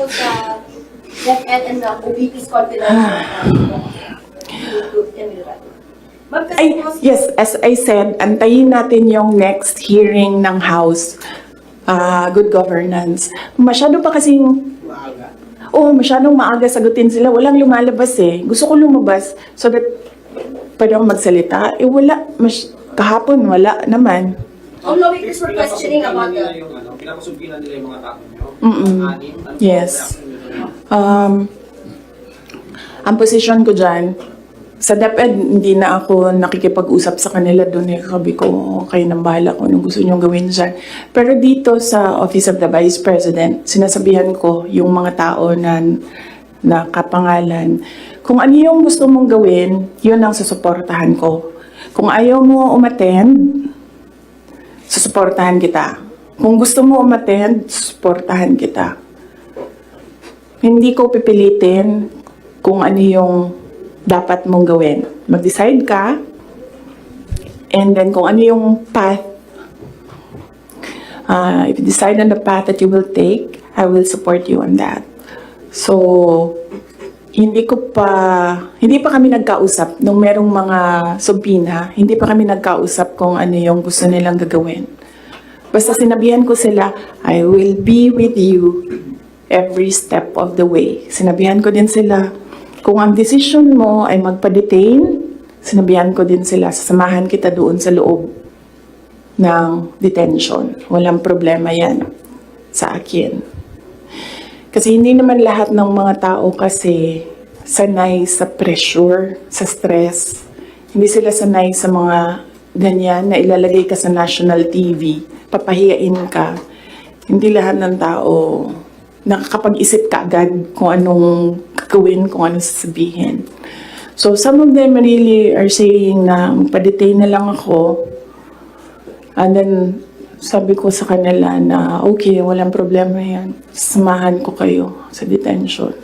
po sa DepEd and the OVP's confidential Ma'am, kasi Ay, po, yes, as I said, antayin natin yung next hearing ng House, Good Governance. Masyado pa kasing... masyadong maaga sagutin sila. Walang lumalabas eh. Gusto ko lumabas so that pwede akong magsalita. Wala. Kahapon, wala naman. all lawmakers were questioning about the... Pinapasumpilan nila yung mga tao nyo. Yes. Ang position ko dyan, sa DepEd, hindi na ako nakikipag-usap sa kanila doon eh. Sabi ko, kayo nang bahala kung anong gusto nyo gawin dyan. Pero dito sa Office of the Vice President, sinasabihan ko yung mga tao na kapangalan, kung ano yung gusto mong gawin, yun ang susuportahan ko. Kung ayaw mo umattend, susuportahan kita. Kung gusto mo umattend, susuportahan kita. Hindi ko pipilitin kung ano yung dapat mong gawin. Mag-decide ka, and then kung ano yung path, if you decide on the path that you will take, I will support you on that. So, hindi pa kami nagkausap nung merong mga subpina, hindi pa kami nagkausap kung ano yung gusto nilang gagawin. Basta sinabihan ko sila, I will be with you every step of the way. Sinabihan ko din sila, kung ang decision mo ay magpa-detain, sinabihan ko din sila, sasamahan kita doon sa loob ng detention. Walang problema yan sa akin. Kasi hindi naman lahat ng mga tao kasi sanay sa pressure, sa stress. Hindi sila sanay sa mga ganyan na ilalagay ka sa national TV, papahiyain ka. Hindi lahat ng tao nakakapag-isip ka agad kung anong gagawin, kung anong sasabihin. So, some of them really are saying na pa-detain na lang ako. And then, sabi ko sa kanila na, okay, walang problema yan. Samahan ko kayo sa detention.